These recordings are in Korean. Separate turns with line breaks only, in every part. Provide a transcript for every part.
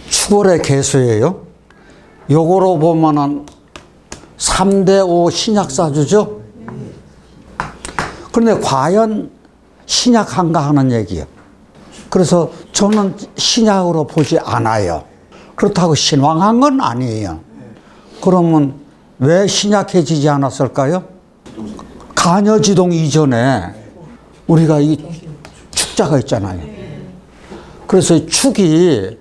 추골의 개수예요. 요거로 보면은 3대5 신약사주죠. 그런데 과연 신약한가 하는 얘기예요. 그래서 저는 신약으로 보지 않아요. 그렇다고 신왕한 건 아니에요. 그러면 왜 신약해지지 않았을까요? 간여지동 이전에 우리가 이 축자가 있잖아요. 그래서 이 축이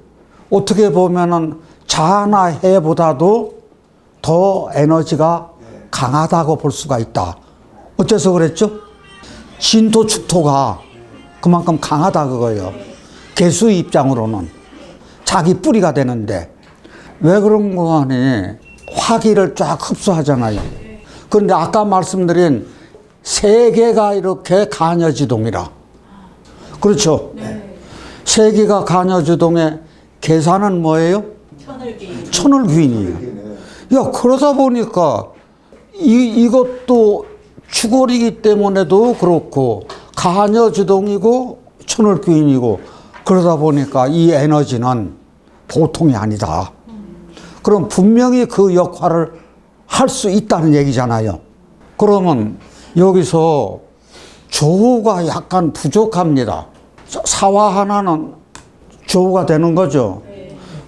어떻게 보면은 자나 해보다도 더 에너지가 강하다고 볼 수가 있다. 어째서 그랬죠? 진토 축토가 그만큼 강하다 그거예요. 개수의 입장으로는 자기 뿌리가 되는데 왜 그런 거 하니 화기를 쫙 흡수하잖아요. 그런데 아까 말씀드린 세 개가 이렇게 간여지동이라. 그렇죠? 세 개가 간여지동의 계산은 뭐예요? 천을귀인이에요. 야, 그러다 보니까 이것도 추골이기 때문에도 그렇고 간여지동이고 천을귀인이고 그러다 보니까 이 에너지는 보통이 아니다. 그럼 분명히 그 역할을 할 수 있다는 얘기잖아요. 그러면 여기서 조우가 약간 부족합니다. 사화 하나는 조우가 되는 거죠.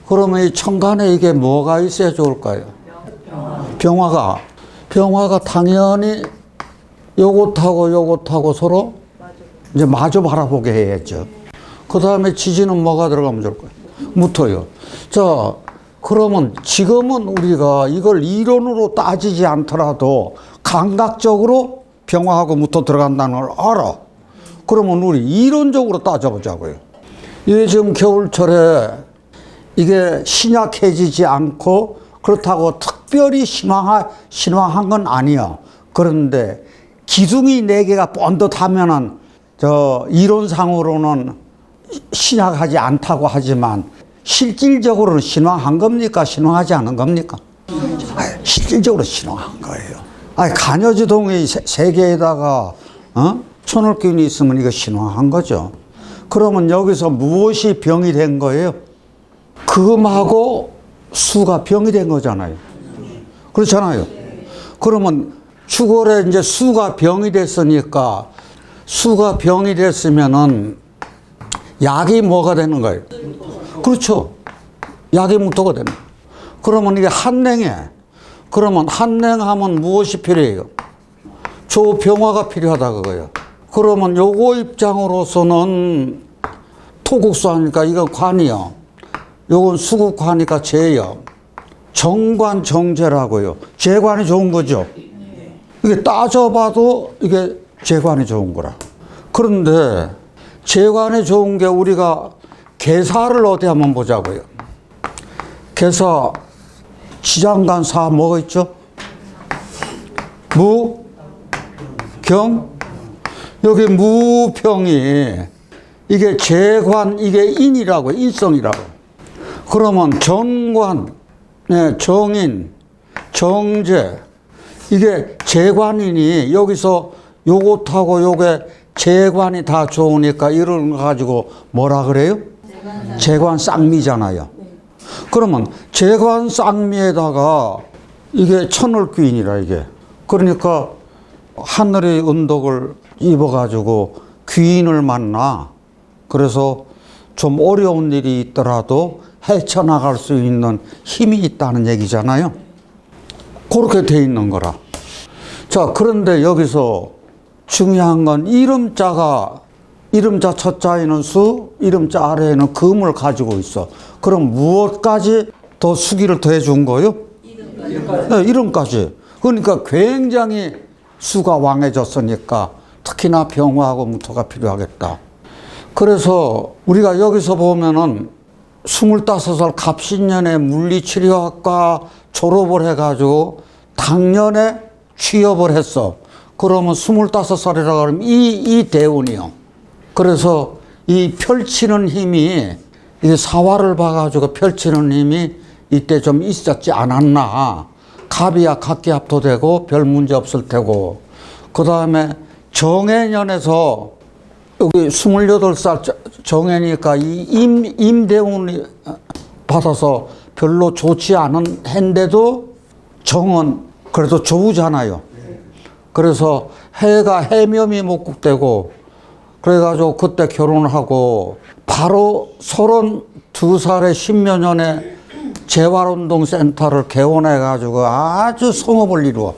그러면 이 천간에 이게 뭐가 있어야 좋을까요? 병화가 당연히 요것하고 서로 이제 마주 바라보게 해야죠. 그 다음에 지지는 뭐가 들어가면 좋을까요? 무토요. 자, 그러면 지금은 우리가 이걸 이론으로 따지지 않더라도 감각적으로 병화하고 무토 들어간다는 걸 알아. 그러면 우리 이론적으로 따져보자고요. 이게 지금 겨울철에 이게 신약해지지 않고 그렇다고 특별히 신왕한 건 아니야. 그런데 기둥이 4개가 번듯하면은 저 이론상으로는 신약하지 않다고 하지만 실질적으로는 신왕한 겁니까? 신왕하지 않은 겁니까? 실질적으로 신왕한 거예요. 간여지동이 3개에다가 천을귀인이 있으면 이거 신왕한 거죠. 그러면 여기서 무엇이 병이 된 거예요? 금하고 수가 병이 된 거잖아요. 그렇잖아요. 그러면 추골에 이제 수가 병이 됐으니까 수가 병이 됐으면은 약이 뭐가 되는 거예요? 그렇죠. 약이 무토가 되는 거예요. 그러면 이게 한냉에 그러면 한냉하면 무엇이 필요해요? 조병화가 필요하다 그거예요. 그러면 요거 입장으로서는 토국수하니까 이건 관이요. 요건 수국하니까 재요. 정관정재라고요. 재관이 좋은 거죠. 이게 따져봐도 이게 재관이 좋은 거라. 그런데 재관이 좋은 게 우리가 계사를 어디 한번 보자고요. 계사 지장간 사 뭐가 있죠? 무, 경, 여기 무병이 이게 재관, 이게 인이라고, 인성이라고. 그러면 정관, 정인, 정재, 이게 재관이니 여기서 요것하고 요게 재관이 다 좋으니까 이런 거 가지고 뭐라 그래요? 재관 쌍미잖아요. 그러면 재관 쌍미에다가 이게 천을귀인이라 이게. 그러니까 하늘의 은덕을 입어가지고 귀인을 만나. 그래서 좀 어려운 일이 있더라도 헤쳐나갈 수 있는 힘이 있다는 얘기잖아요. 그렇게 돼 있는 거라. 자, 그런데 여기서 중요한 건 이름자 첫자에는 수, 이름자 아래에는 금을 가지고 있어. 그럼 무엇까지 더 수기를 더해 준 거요? 네, 이름까지. 그러니까 굉장히 수가 왕해졌으니까 특히나 병화하고 무토가 필요하겠다. 그래서 우리가 여기서 보면은 25살 갑신년에 물리치료학과 졸업을 해가지고 당년에 취업을 했어. 그러면 25살이라 그러면 이 대운이요. 그래서 이 펼치는 힘이, 이 사화를 봐가지고 펼치는 힘이 이때 좀 있었지 않았나. 갑이야 각기합도 되고 별 문제 없을 테고. 그 다음에 정해년에서 여기 28살 정해니까 이 임대운이 받아서 별로 좋지 않은 해인데도 정은 그래도 좋으잖아요. 그래서 해가 해묘이 목국되고 그래가지고 그때 결혼을 하고 바로 32살에 10여 년에 재활운동센터를 개원해가지고 아주 성업을 이루어.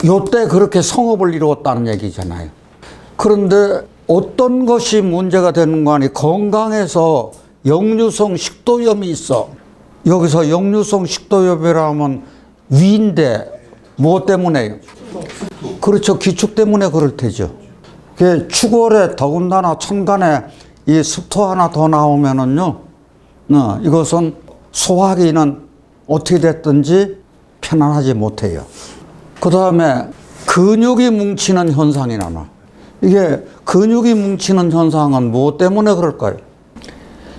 요때 그렇게 성업을 이루었다는 얘기잖아요. 그런데 어떤 것이 문제가 되는 거 아니 건강에서 역류성 식도염이 있어. 여기서 역류성 식도염이라면 위인데 무엇 때문에요? 그렇죠. 기축 때문에 그럴 테죠. 축월에 더군다나 천간에 이 습토 하나 더 나오면은요, 이것은 소화기는 어떻게 됐든지 편안하지 못해요. 그 다음에 근육이 뭉치는 현상이 나나. 이게 근육이 뭉치는 현상은 무엇 때문에 그럴까요?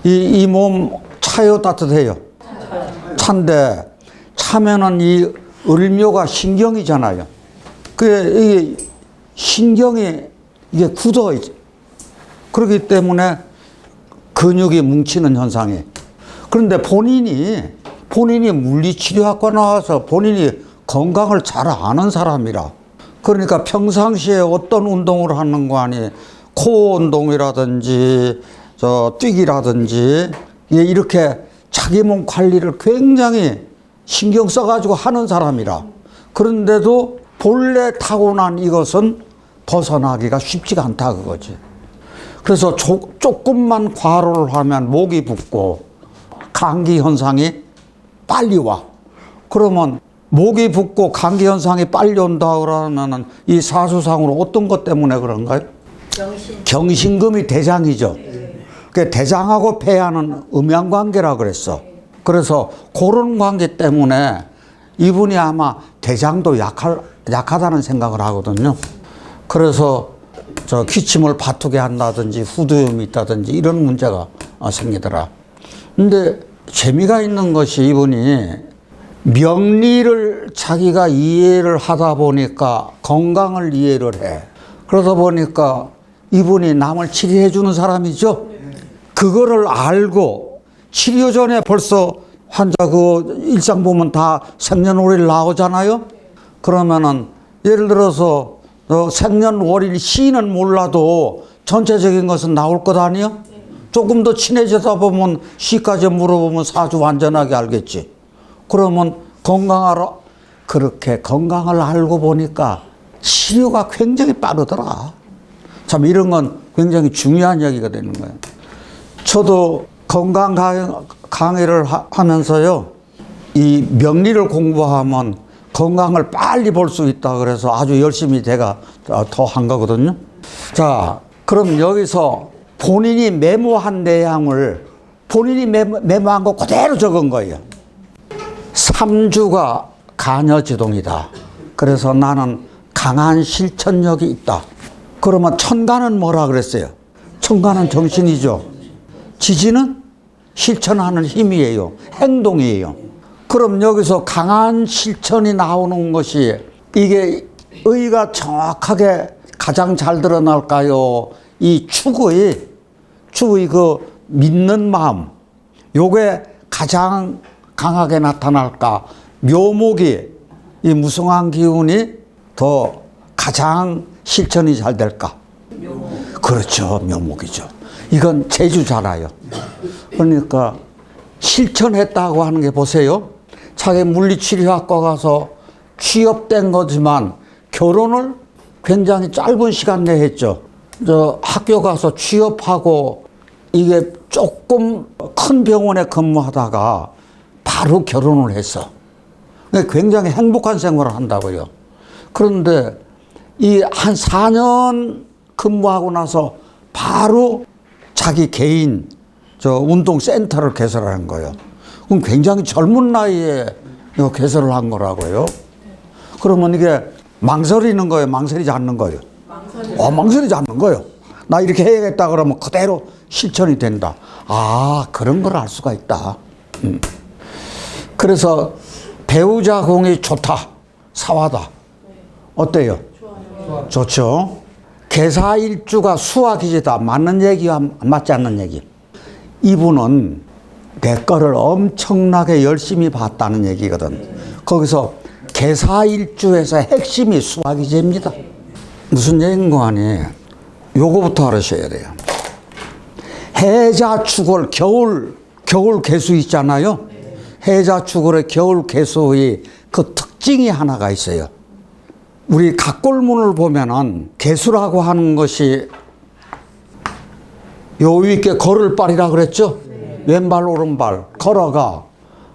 이 몸 차요, 따뜻해요? 찬데, 차면은 이 을묘가 신경이잖아요. 이게 신경이 이게 굳어. 그렇기 때문에 근육이 뭉치는 현상이. 그런데 본인이 물리치료학과 나와서 본인이 건강을 잘 아는 사람이라. 그러니까 평상시에 어떤 운동을 하는 거 아니, 코어 운동이라든지, 뛰기라든지, 이렇게 자기 몸 관리를 굉장히 신경 써가지고 하는 사람이라. 그런데도 본래 타고난 이것은 벗어나기가 쉽지가 않다 그거지. 그래서 조금만 과로를 하면 목이 붓고 감기 현상이 빨리 와. 그러면 목이 붓고 감기 현상이 빨리 온다 그러면은 이 사수상으로 어떤 것 때문에 그런가요? 경신금이 대장이죠. 그 대장하고 폐하는 음양관계라 그랬어. 그래서 그런 관계 때문에 이분이 아마 대장도 약하다는 생각을 하거든요. 그래서 기침을 바투게 한다든지 후두염이 있다든지 이런 문제가 생기더라. 근데 재미가 있는 것이 이분이 명리를 자기가 이해를 하다 보니까 건강을 이해를 해. 그러다 보니까 이분이 남을 치료해 주는 사람이죠. 그거를 알고 치료 전에 벌써 환자 그 일상 보면 다 생년월일 나오잖아요. 그러면은 예를 들어서 생년월일 시는 몰라도 전체적인 것은 나올 것 아니요? 조금 더 친해지다 보면 시까지 물어보면 사주 완전하게 알겠지. 그러면 건강하러 그렇게 건강을 알고 보니까 치료가 굉장히 빠르더라. 참 이런 건 굉장히 중요한 얘기가 되는 거예요. 저도 건강 강의를 하면서요, 이 명리를 공부하면 건강을 빨리 볼 수 있다 그래서 아주 열심히 제가 더 한 거거든요. 자, 그럼 여기서 본인이 메모한 내용을 본인이 메모한 거 그대로 적은 거예요. 3주가 간여지동이다. 그래서 나는 강한 실천력이 있다. 그러면 천간은 뭐라 그랬어요? 천간은 정신이죠. 지지는 실천하는 힘이에요. 행동이에요. 그럼 여기서 강한 실천이 나오는 것이 이게 의가 정확하게 가장 잘 드러날까요? 이 축의 그 믿는 마음, 요게 가장 강하게 나타날까? 묘목이 이 무성한 기운이 더 가장 실천이 잘 될까? 묘목. 그렇죠. 묘목이죠. 이건 제주 잘 알아요. 그러니까 실천했다고 하는 게 보세요. 자기 물리치료학과 가서 취업된 거지만 결혼을 굉장히 짧은 시간 내에 했죠. 학교 가서 취업하고 이게 조금 큰 병원에 근무하다가 바로 결혼을 했어. 굉장히 행복한 생활을 한다고요. 그런데 이 한 4년 근무하고 나서 바로 자기 개인 운동센터를 개설한 거예요. 그럼 굉장히 젊은 나이에 개설을 한 거라고요. 그러면 이게 망설이는 거예요? 망설이지 않는 거예요? 망설이지 않는 거예요. 나 이렇게 해야겠다 그러면 그대로 실천이 된다. 아, 그런 걸 알 수가 있다. 그래서 배우자 공이 좋다. 사화다. 어때요? 좋죠. 개사일주가 수화기제다. 맞는 얘기와 맞지 않는 얘기. 이분은 내 거를 엄청나게 열심히 봤다는 얘기거든. 거기서 개사일주에서 핵심이 수화기제입니다. 무슨 얘기인가 하니 요거부터 알으셔야 돼요. 해자축월 겨울 개수 있잖아요. 해자축월의 겨울 개수의 그 특징이 하나가 있어요. 우리 각골문을 보면은 개수라고 하는 것이 요 위에 걸을발이라 그랬죠. 왼발 오른발 걸어가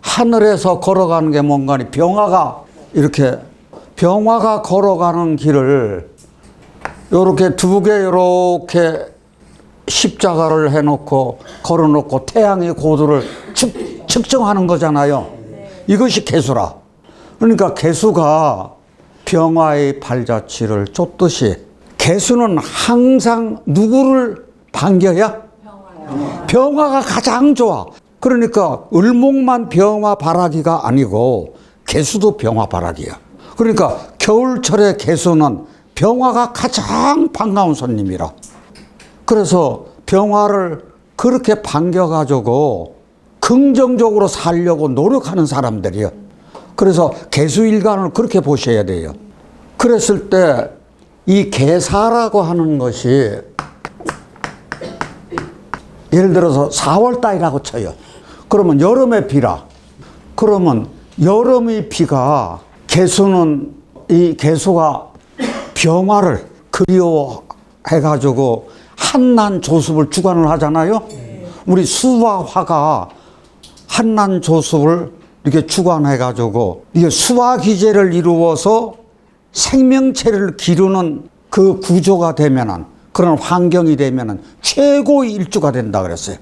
하늘에서 걸어가는 게 뭔가 병화가 이렇게 병화가 걸어가는 길을 요렇게 두 개 요렇게 십자가를 해놓고 걸어놓고 태양의 고도를 측정하는 거잖아요. 이것이 개수라. 그러니까 개수가 병화의 발자취를 쫓듯이 개수는 항상 누구를 반겨야? 병화가 가장 좋아. 그러니까 을목만 병화 바라기가 아니고 개수도 병화 바라기야. 그러니까 겨울철의 개수는 병화가 가장 반가운 손님이라. 그래서 병화를 그렇게 반겨가지고 긍정적으로 살려고 노력하는 사람들이요. 그래서 개수일간을 그렇게 보셔야 돼요. 그랬을 때 이 개사라고 하는 것이 예를 들어서 4월 달이라고 쳐요. 그러면 여름의 비라. 그러면 여름의 비가 개수는 이 개수가 병화를 그리워해가지고 한난 조습을 주관을 하잖아요. 우리 수와 화가 한난 조습을 이렇게 주관해가지고 이게 수화 기제를 이루어서 생명체를 기르는 그 구조가 되면은 그런 환경이 되면은 최고의 일주가 된다 그랬어요.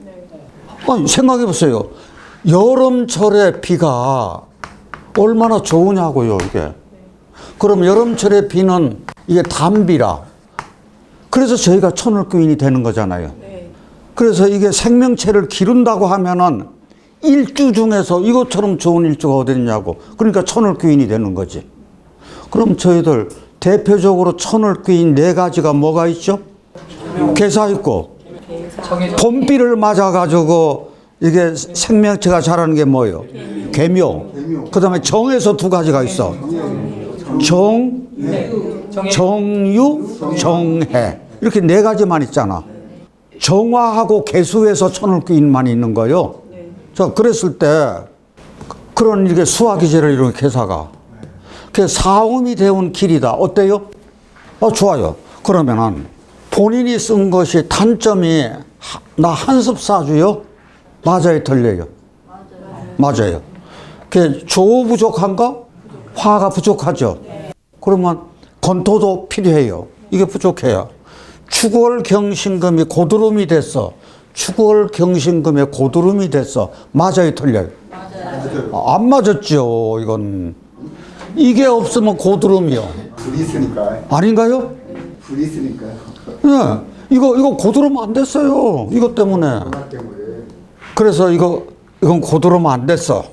아니, 생각해 보세요. 여름철에 비가 얼마나 좋으냐고요, 이게. 그럼 여름철에 비는 이게 단비라. 그래서 저희가 천을귀인이 되는 거잖아요. 그래서 이게 생명체를 기른다고 하면은 일주 중에서 이것처럼 좋은 일주가 어디 있냐고. 그러니까 천을귀인이 되는 거지. 그럼 저희들 대표적으로 천을귀인 4가지가 뭐가 있죠? 개사 있고, 봄비를 맞아가지고 이게 생명체가 자라는 게 뭐예요? 개묘. 그 다음에 정에서 2가지가 있어. 정유, 정해. 이렇게 4가지만 있잖아. 정화하고 개수에서 천을귀인만 있는 거예요. 자, 그랬을 때 그런 이렇게 수화기제를 이루는 개사가 그 사음이 되온 길이다. 어때요? 좋아요. 그러면은 본인이 쓴 것이 단점이 나 한습사주요? 맞아요, 틀려요? 맞아요. 그 조 부족한가? 화가 부족하죠. 그러면 건토도 필요해요. 이게 부족해요. 축월 경신금이 고드름이 됐어. 축월 경신금에 고드름이 됐어. 맞아요, 틀려요? 맞아요. 안 맞았죠, 이건. 이게 없으면 고드름이요.
불이 있으니까.
아닌가요?
불이 있으니까요.
네. 이거 고드름 안 됐어요. 이것 때문에. 그래서 이건 고드름 안 됐어.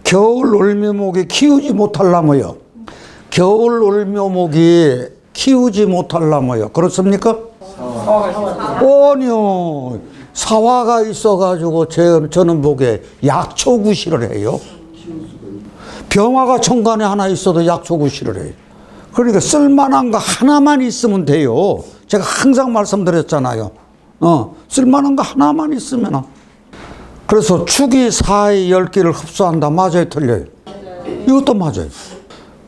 겨울 올묘목이 키우지 못하려면요. 겨울 올묘목이 키우지 못하려면요. 그렇습니까? 아니요. 사화가 있어가지고 저는 보기에 약초구실을 해요. 병화가 천간에 하나 있어도 약초구실을 해요. 그러니까 쓸만한 거 하나만 있으면 돼요. 제가 항상 말씀드렸잖아요. 쓸만한 거 하나만 있으면. 그래서 축이 사의 10개를 흡수한다. 맞아요, 틀려요? 이것도 맞아요.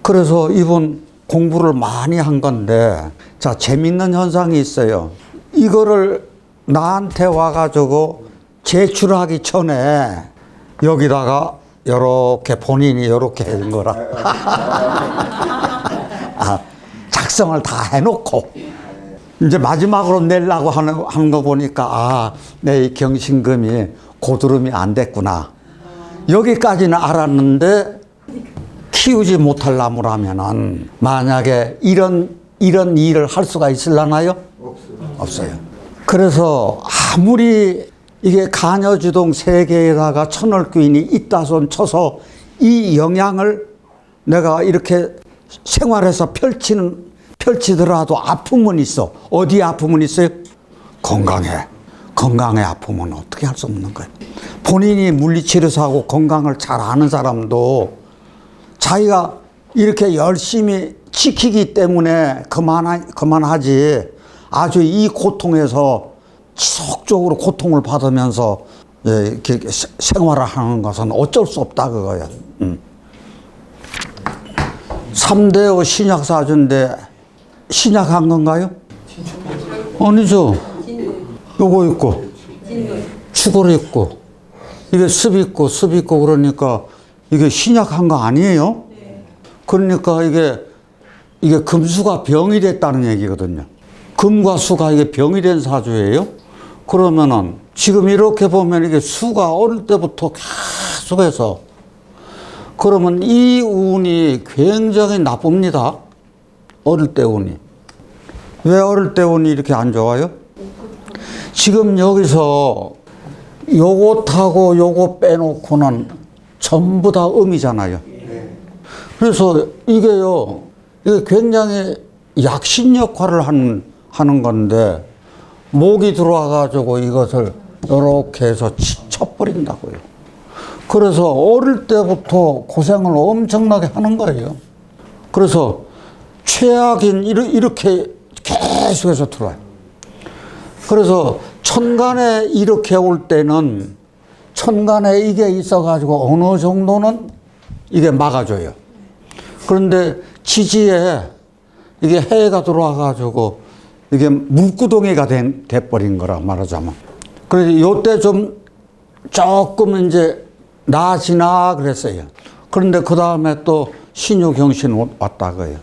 그래서 이분 공부를 많이 한 건데, 자, 재밌는 현상이 있어요. 이거를 나한테 와가지고 제출하기 전에 여기다가 요렇게 본인이 요렇게 한 거라. 작성을 다 해놓고 이제 마지막으로 내려고 하는 거 보니까 내 이 경신금이 고드름이 안 됐구나. 여기까지는 알았는데 키우지 못할 나무라면은 만약에 이런 일을 할 수가 있을라나요? 없어요. 그래서 아무리 이게 간여주동 3개에다가 천을귀인이 있다 손 쳐서 이 영향을 내가 이렇게 생활에서 펼치더라도 아픔은 있어. 어디에 아픔은 있어요? 건강에 아픔은 어떻게 할 수 없는 거예요. 본인이 물리치료사하고 건강을 잘 아는 사람도 자기가 이렇게 열심히 지키기 때문에 그만하지, 아주 이 고통에서 지속적으로 고통을 받으면서 이렇게 생활을 하는 것은 어쩔 수 없다 그거야. 3대5 신약사주인데 신약한 건가요? 아니죠. 요거 있고 축을 있고 이게 습 있고 그러니까 이게 신약한 거 아니에요? 그러니까 이게 금수가 병이 됐다는 얘기거든요. 금과 수가 이게 병이 된 사주예요. 그러면은 지금 이렇게 보면 이게 수가 어릴 때부터 계속해서, 그러면 이 운이 굉장히 나쁩니다. 어릴 때 운이. 왜 어릴 때 운이 이렇게 안 좋아요? 지금 여기서 요것하고 요거 빼놓고는 전부 다 음이잖아요. 그래서 이게 굉장히 약신 역할을 하는 건데, 목이 들어와가지고 이것을 이렇게 해서 쳐버린다고요. 그래서 어릴 때부터 고생을 엄청나게 하는 거예요. 그래서 최악인 이렇게 계속해서 들어와요. 그래서 천간에 이렇게 올 때는 천간에 이게 있어가지고 어느 정도는 이게 막아줘요. 그런데 지지에 이게 해가 들어와가지고 이게 물구덩이가 돼버린 거라 말하자면. 그래서 요때 조금 이제 나아지나 그랬어요. 그런데 그 다음에 또 신유경신 왔다고요.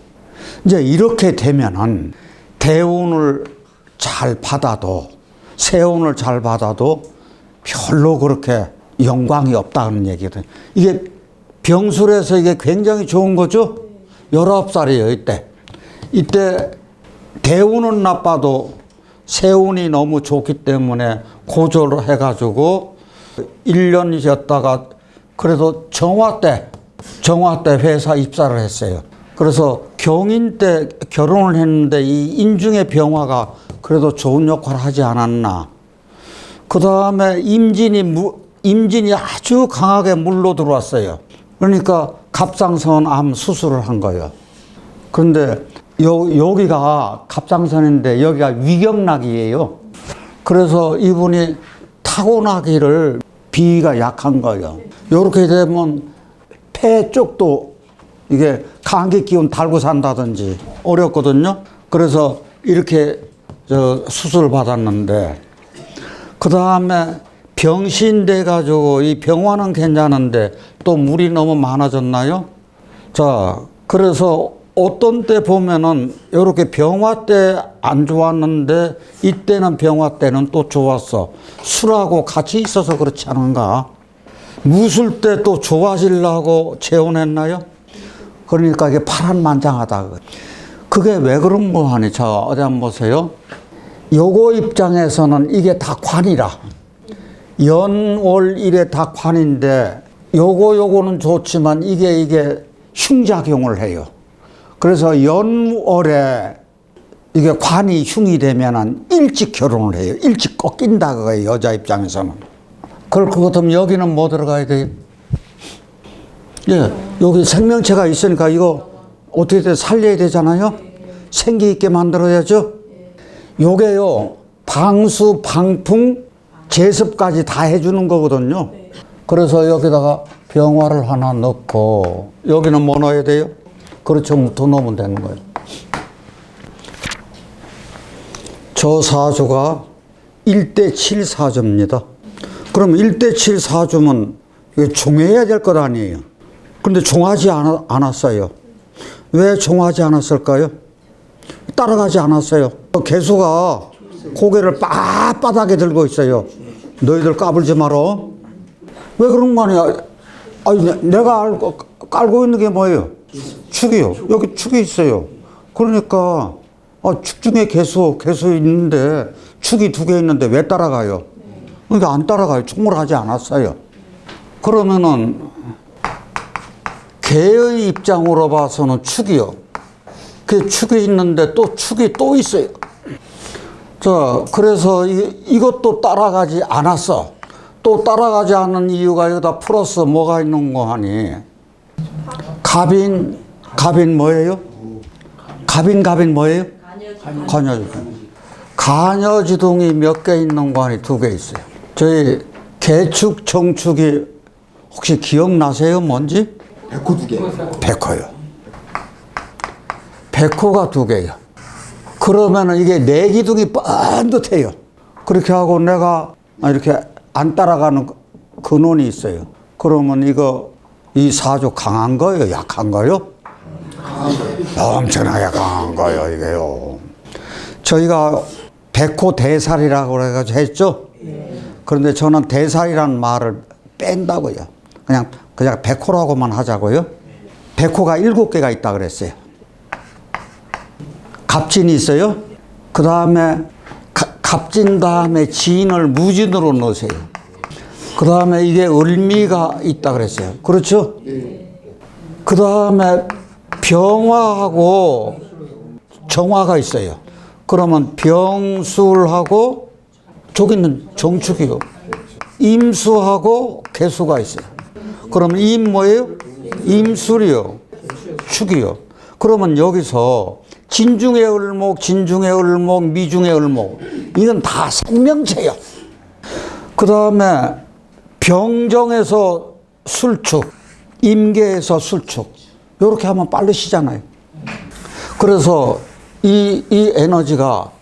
이제 이렇게 되면은 대운을 잘 받아도, 세운을 잘 받아도 별로 그렇게 영광이 없다는 얘기거든요. 이게 병술에서 이게 굉장히 좋은 거죠? 19살이에요, 이때 대운은 나빠도 세운이 너무 좋기 때문에 고조를 해가지고 1년이었다가 그래도 정화 때 회사 입사를 했어요. 그래서 경인 때 결혼을 했는데 이 인중의 병화가 그래도 좋은 역할을 하지 않았나. 그 다음에 임진이 아주 강하게 물러 들어왔어요. 그러니까 갑상선암 수술을 한 거예요. 그런데 여기가 갑상선인데 여기가 위경락이에요. 그래서 이분이 타고나기를 비위가 약한 거예요. 이렇게 되면 폐 쪽도 이게 감기 기운 달고 산다든지 어렵거든요. 그래서 이렇게 수술을 받았는데, 그 다음에 병신돼 가지고 이 병화는 괜찮은데 또 물이 너무 많아졌나요? 자, 그래서 어떤 때 보면은 이렇게 병화 때 안 좋았는데 이때는 병화 때는 또 좋았어. 술하고 같이 있어서 그렇지 않은가? 무술 때 또 좋아지려고 재혼했나요? 그러니까 이게 파란만장하다. 그게 왜 그런 거 하니? 자, 어디 한번 보세요. 요거 입장에서는 이게 다 관이라. 연월일에 다 관인데 요거는 좋지만 이게 흉작용을 해요. 그래서 연월에 이게 관이 흉이 되면은 일찍 결혼을 해요. 일찍 꺾인다 그거예요, 여자 입장에서는. 그럴 것 같으면 여기는 뭐 들어가야 돼요? 예, 여기 생명체가 있으니까 이거 어떻게든 살려야 되잖아요. 생기 있게 만들어야죠. 요게요, 방수, 방풍, 제습까지 다 해주는 거거든요. 그래서 여기다가 병화를 하나 넣고, 여기는 뭐 넣어야 돼요? 그렇죠, 묻어 넣으면 되는 거예요. 저 사주가 1대7 사주입니다. 그럼 1대7 사주면 종해야 될 것 아니에요. 그런데 종하지 않았어요. 왜 종하지 않았을까요? 따라가지 않았어요. 개수가 고개를 빳빳하게 들고 있어요. 너희들 까불지 마라. 왜 그런 거 아니야? 아니, 내가 깔고 있는 게 뭐예요? 축이요. 여기 축이 있어요. 그러니까 축 중에 개수 있는데 축이 2개 있는데 왜 따라가요? 그러니까 안 따라가요. 총을 하지 않았어요. 그러면은 개의 입장으로 봐서는 축이요. 그 축이 있는데 또 축이 또 있어요. 자, 그래서 이것도 따라가지 않았어. 또 따라가지 않는 이유가 여기다 플러스 뭐가 있는 거 하니? 갑인 뭐예요? 갑인 뭐예요? 간여지동. 간여지동이 몇 개 있는 거 하니? 2개 있어요. 저희 개축, 정축이 혹시 기억나세요? 뭔지?
백호 2개.
백호요. 백호가 2개요. 그러면은 이게 내 기둥이 뻔듯해요. 그렇게 하고 내가 이렇게 안 따라가는 근원이 있어요. 그러면 이 사주 강한 거예요? 약한 거예요? 엄청나게 강한 거예요, 이게요. 저희가 백호 대살이라고 그래가지고 했죠? 그런데 저는 대살이라는 말을 뺀다고요. 그냥 백호라고만 하자고요. 백호가 7개가 있다 그랬어요. 갑진이 있어요. 그 다음에 갑진 다음에 진을 무진으로 넣으세요. 그 다음에 이게 을미가 있다 그랬어요. 그렇죠? 그 다음에 병화하고 정화가 있어요. 그러면 병술하고 저기는 정축이요. 임수하고 개수가 있어요. 그러면 임 뭐예요? 임술이요. 축이요. 그러면 여기서 진중의 을목, 진중의 을목, 미중의 을목, 이건 다 생명체예요. 그 다음에 병정에서 술축, 임계에서 술축, 이렇게 하면 빠르시잖아요. 그래서 이 에너지가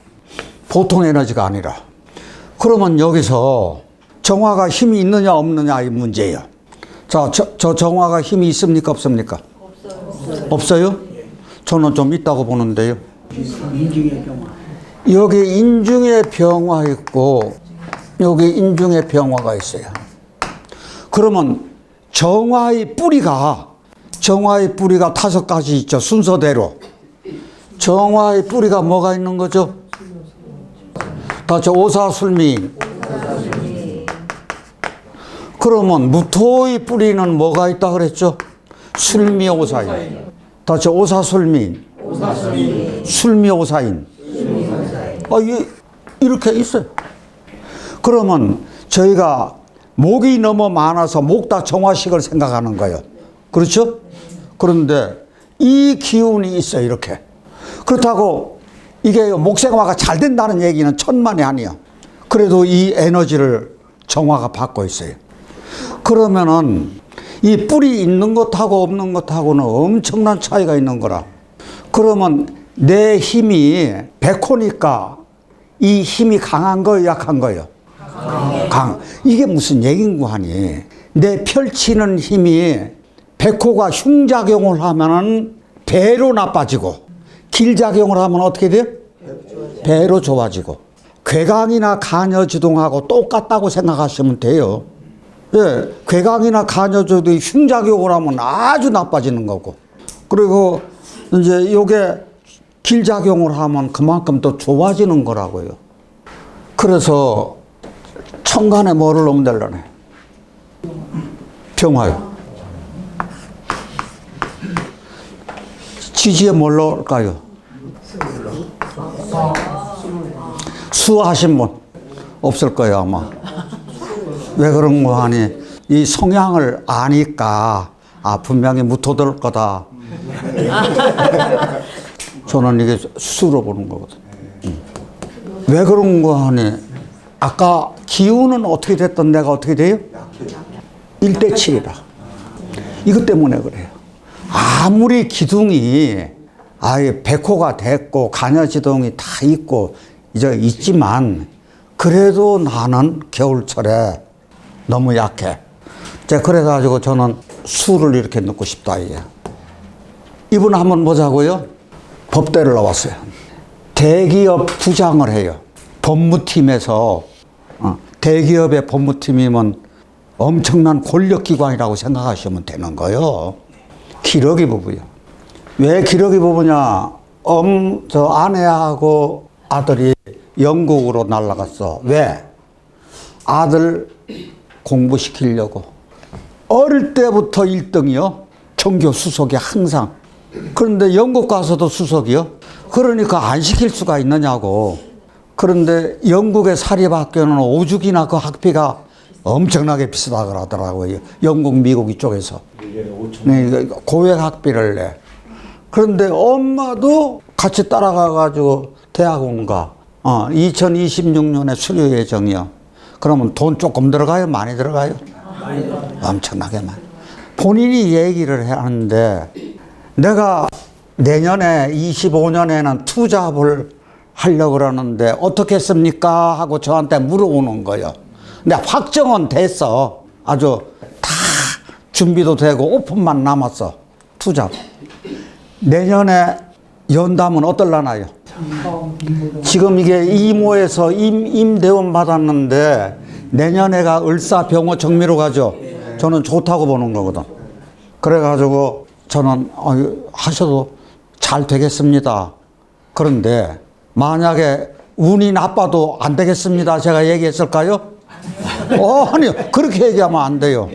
보통 에너지가 아니라, 그러면 여기서 정화가 힘이 있느냐 없느냐 이 문제예요. 자, 저 정화가 힘이 있습니까 없습니까? 없어요? 저는 좀 있다고 보는데요. 여기 인중의 병화 있고 여기 인중의 병화가 있어요. 그러면 정화의 뿌리가 5가지 있죠. 순서대로. 정화의 뿌리가 뭐가 있는 거죠? 저 오사술미. 그러면 무토의 뿌리는 뭐가 있다 그랬죠? 술미오사인. 저 오사술미. 술미오사인. 이렇게 있어요. 그러면 저희가 목이 너무 많아서 목다 정화식을 생각하는 거예요. 그렇죠? 그런데 이 기운이 있어요. 이렇게. 그렇다고 이게 목생화가 잘 된다는 얘기는 천만이 아니에요. 그래도 이 에너지를 정화가 받고 있어요. 그러면은 이 뿔이 있는 것하고 없는 것하고는 엄청난 차이가 있는 거라. 그러면 내 힘이 백호니까 이 힘이 강한 거예요, 약한 거예요? 이게 무슨 얘긴고 하니? 내 펼치는 힘이 백호가 흉작용을 하면은 배로 나빠지고, 길작용을 하면 어떻게 돼요? 배로 좋아지고. 괴강이나 간여지동하고 똑같다고 생각하시면 돼요. 예, 괴강이나 간여지도 흉작용을 하면 아주 나빠지는 거고. 그리고 이제 요게 길작용을 하면 그만큼 더 좋아지는 거라고요. 그래서 천간에 뭐를 넣으면 되려네? 병화요. 지지에 뭘 넣을까요? 수하신 분 없을 거예요 아마. 왜 그런 거 하니? 이 성향을 아니까 분명히 무토될 거다. 저는 이게 수로 보는 거거든. 왜 그런 거 하니? 아까 기운은 어떻게 됐던 내가 어떻게 돼요? 1대 7이라. 이것 때문에 그래요. 아무리 기둥이 아예 백호가 됐고 간여지동이 다 있고 이제 있지만 그래도 나는 겨울철에 너무 약해. 그래가지고 저는 수를 이렇게 넣고 싶다 이게. 이분 한번 보자고요. 법대를 나왔어요. 대기업 부장을 해요. 법무팀에서 대기업의 법무팀이면 엄청난 권력기관이라고 생각하시면 되는 거예요. 기러기 부부요. 왜 기러기 부부냐? 저 아내하고 아들이 영국으로 날아갔어. 왜? 아들 공부시키려고. 어릴 때부터 1등이요. 전교 수석이 항상. 그런데 영국 가서도 수석이요? 그러니까 안 시킬 수가 있느냐고. 그런데 영국의 사립학교는 오죽이나 그 학비가 엄청나게 비싸다 그러더라고요. 영국, 미국 이쪽에서. 네, 고액 학비를 내. 그런데 엄마도 같이 따라가가지고 대학원 가. 2026년에 수료 예정이요. 그러면 돈 조금 들어가요? 많이 들어가요? 엄청나게 많이. 본인이 얘기를 하는데 내가 내년에 25년에는 투잡을 하려고 그러는데 어떻게 했습니까? 하고 저한테 물어보는 거예요. 근데 확정은 됐어. 아주 다 준비도 되고 오픈만 남았어. 투잡. 내년에 연담은 어떨라나요? 지금 이게 이모에서 임대원 받았는데 내년에가 을사병호 정미로 가죠. 저는 좋다고 보는 거거든. 그래가지고 저는 하셔도 잘 되겠습니다. 그런데 만약에 운이 나빠도 안 되겠습니다. 제가 얘기했을까요? 아니요. 그렇게 얘기하면 안 돼요.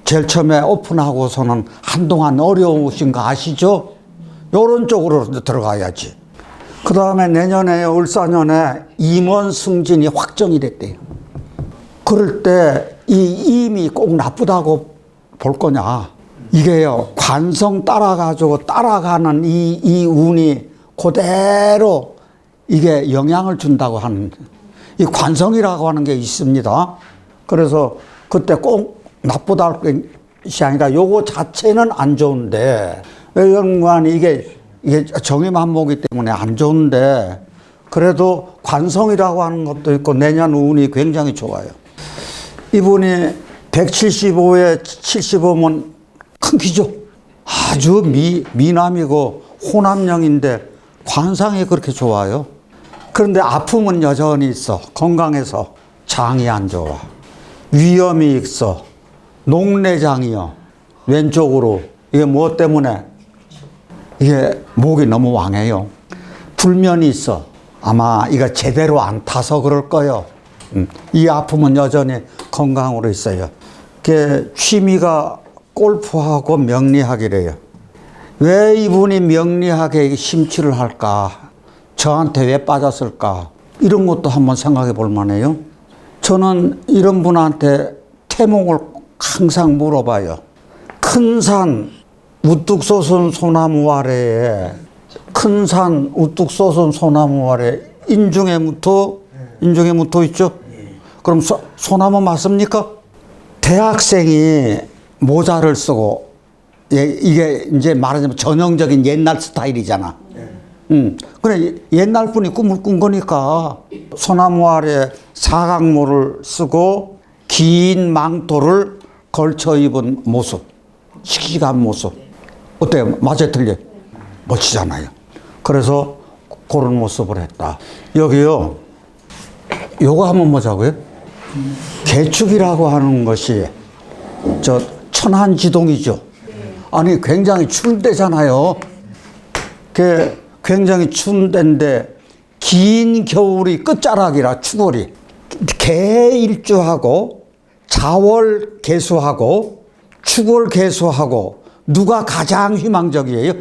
제일 처음에 오픈하고서는 한동안 어려우신 거 아시죠? 요런 쪽으로 들어가야지. 그 다음에 내년에 을사년에 임원 승진이 확정이 됐대요. 그럴 때 이 임이 꼭 나쁘다고 볼 거냐. 이게요, 관성 따라가지고 따라가는 이 운이 그대로 이게 영향을 준다고 하는, 이 관성이라고 하는 게 있습니다. 그래서 그때 꼭 나쁘다 할 것이 아니라 요거 자체는 안 좋은데, 외연관이 이게 정의만목이기 때문에 안 좋은데, 그래도 관성이라고 하는 것도 있고 내년 운이 굉장히 좋아요. 이분이 175에 75면 큰 키죠. 아주 미남이고 호남형인데 관상이 그렇게 좋아요. 그런데 아픔은 여전히 있어. 건강해서 장이 안 좋아. 위염이 있어. 녹내장이요. 왼쪽으로. 이게 무엇 때문에? 이게 목이 너무 왕해요. 불면이 있어. 아마 이거 제대로 안 타서 그럴 거예요. 이 아픔은 여전히 건강으로 있어요. 그 취미가 골프하고 명리학이래요. 왜 이분이 명리학에 심취를 할까? 저한테 왜 빠졌을까? 이런 것도 한번 생각해 볼 만해요. 저는 이런 분한테 태몽을 항상 물어봐요. 큰 산 우뚝 솟은 소나무 아래에, 큰 산 우뚝 솟은 소나무 아래 인중에 무토 있죠? 그럼 소나무 맞습니까? 대학생이 모자를 쓰고, 이게 이제 말하자면 전형적인 옛날 스타일이잖아. 그래, 옛날 분이 꿈을 꾼 거니까 소나무 아래 사각모를 쓰고 긴 망토를 걸쳐 입은 모습, 씩씩한 모습. 어때요? 맞아, 틀려? 멋지잖아요. 그래서 그런 모습을 했다. 여기요, 요거 한번 보자고요. 개축이라고 하는 것이 저 천한지동이죠. 아니, 굉장히 추운 데잖아요. 굉장히 추운 데인데 긴 겨울이 끝자락이라 추월이. 개일주하고 자월 개수하고 축월 개수하고 누가 가장 희망적이에요?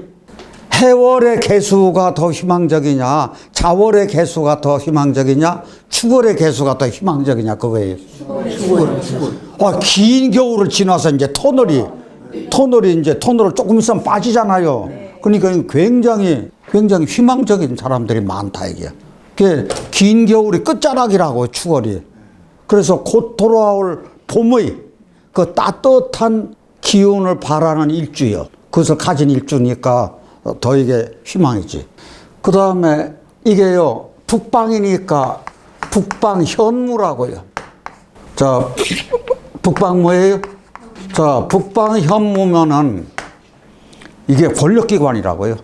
해월의 개수가 더 희망적이냐, 자월의 개수가 더 희망적이냐, 축월의 개수가 더 희망적이냐, 그거예요. 축월. 긴 겨울을 지나서 이제 터널이 이제 터널을 조금 있으면 빠지잖아요. 그러니까 굉장히 희망적인 사람들이 많다, 이게. 긴 겨울이 끝자락이라고, 축월이. 그래서 곧 돌아올 봄의 그 따뜻한 기운을 바라는 일주요. 그것을 가진 일주니까 더 이게 희망이지. 그 다음에 이게요, 북방이니까 북방현무라고요. 자, 북방 뭐예요? 자, 북방현무면은 이게 권력기관이라고요.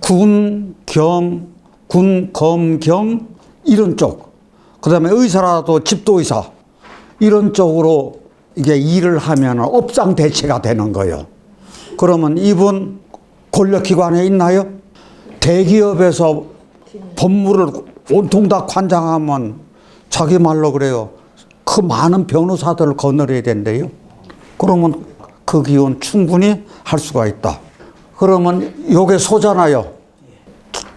군, 검, 경 이런 쪽. 그 다음에 의사라도 집도의사 이런 쪽으로 이게 일을 하면 업장 대체가 되는 거예요. 그러면 이분 권력기관에 있나요? 대기업에서 법무를 온통 다 관장하면 자기 말로 그래요. 그 많은 변호사들을 거느려야 된대요. 그러면 그 기운 충분히 할 수가 있다. 그러면 요게 소잖아요.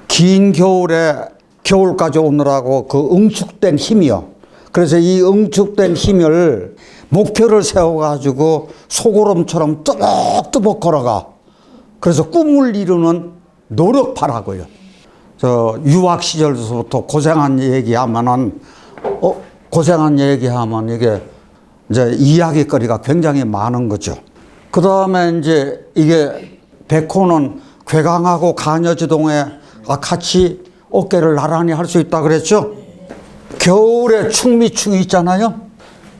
긴 겨울에 겨울까지 오느라고 그 응축된 힘이요. 그래서 이 응축된 힘을 목표를 세워가지고 소고름처럼 뜨벅뜨벅 걸어가. 그래서 꿈을 이루는 노력파라고요. 저 유학 시절부터 고생한 얘기하면은 고생한 얘기하면 이게 이제 이야기거리가 굉장히 많은 거죠. 그 다음에 이제 이게 백호는 괴강하고 가녀지동에 같이 어깨를 나란히 할 수 있다 그랬죠. 겨울에 충미충이 있잖아요.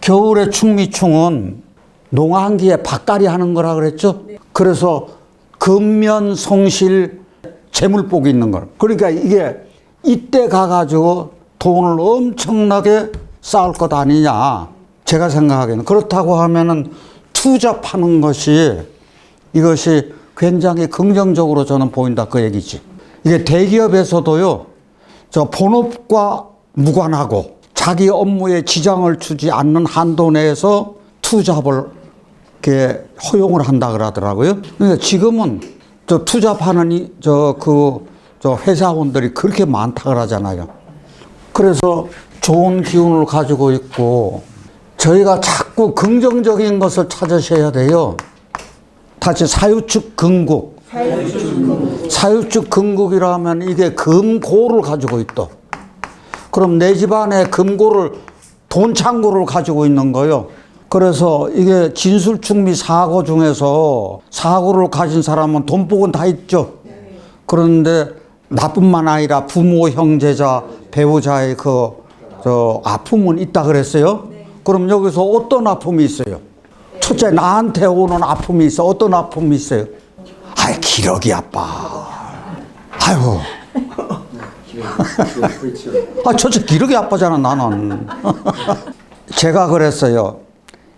겨울에 충미충은 농한기에 밭갈이 하는 거라 그랬죠. 그래서 근면성실 재물복이 있는 걸. 그러니까 이게 이때 가가지고 돈을 엄청나게 쌓을 것 아니냐. 제가 생각하기에는. 그렇다고 하면은 투잡하는 것이 이것이 굉장히 긍정적으로 저는 보인다 그 얘기지. 이게 대기업에서도요, 저 본업과 무관하고 자기 업무에 지장을 주지 않는 한도 내에서 투잡을 이렇게 허용을 한다 그러더라고요. 그러니까 지금은 저 투잡하는 저 회사원들이 그렇게 많다 그러잖아요. 그래서 좋은 기운을 가지고 있고 저희가 자꾸 긍정적인 것을 찾으셔야 돼요. 다시 사유축 금국. 사유축 금국이라면 이게 금고를 가지고 있다. 그럼 내 집안에 금고를 돈 창고를 가지고 있는 거예요. 그래서 이게 진술충미 사고 중에서 사고를 가진 사람은 돈복은 다 있죠. 그런데 나뿐만 아니라 부모, 형제자, 배우자의 아픔은 있다 그랬어요. 그럼 여기서 어떤 아픔이 있어요? 첫째, 나한테 오는 아픔이 있어. 어떤 아픔이 있어요? 아이, 기러기 아빠. 아이고. 첫째, 기러기 아빠잖아, 나는. 제가 그랬어요.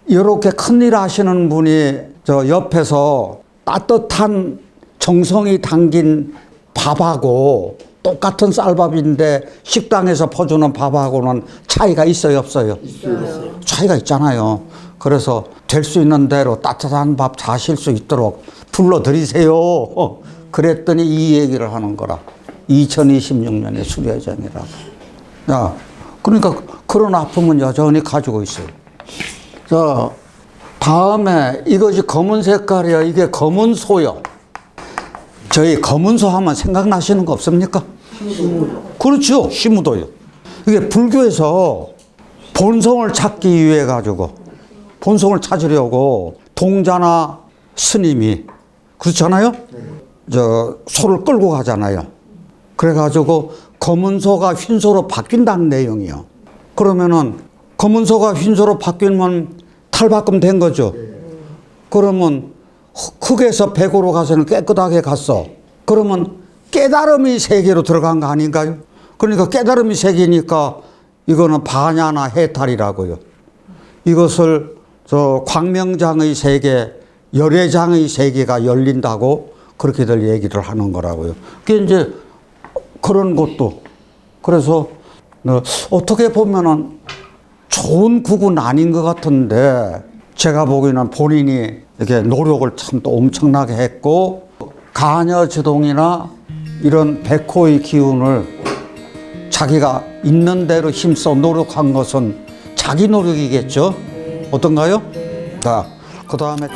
이렇게 큰일 하시는 분이 저 옆에서 따뜻한 정성이 담긴 밥하고 똑같은 쌀밥인데 식당에서 퍼주는 밥하고는 차이가 있어요, 없어요? 있어요. 차이가 있잖아요. 그래서 될 수 있는 대로 따뜻한 밥 자실 수 있도록 불러드리세요. 그랬더니 이 얘기를 하는 거라. 2026년에 수료회장이라고. 야, 그러니까 그런 아픔은 여전히 가지고 있어요. 자, 다음에 이것이 검은 색깔이야. 이게 검은 소요. 저희 검은 소 하면 생각나시는 거 없습니까? 그렇죠. 시무도요. 이게 불교에서 본성을 찾기 위해 가지고 본성을 찾으려고 동자나 스님이 그렇잖아요. 저 소를 끌고 가잖아요. 그래가지고 검은 소가 흰소로 바뀐다는 내용이요. 그러면은 검은 소가 흰소로 바뀌면 탈바꿈 된 거죠. 그러면 흙에서 백으로 가서는 깨끗하게 갔어. 그러면 깨달음이 세계로 들어간 거 아닌가요? 그러니까 깨달음이 세계니까 이거는 반야나 해탈이라고요. 이것을 저 광명장의 세계, 열애장의 세계가 열린다고 그렇게들 얘기를 하는 거라고요. 그게 이제 그런 것도. 그래서 어떻게 보면은 좋은 국은 아닌 것 같은데 제가 보기에는 본인이 이렇게 노력을 참 또 엄청나게 했고 가녀지동이나 이런 백호의 기운을 자기가 있는 대로 힘써 노력한 것은 자기 노력이겠죠. 어떤가요? 자, 그 다음에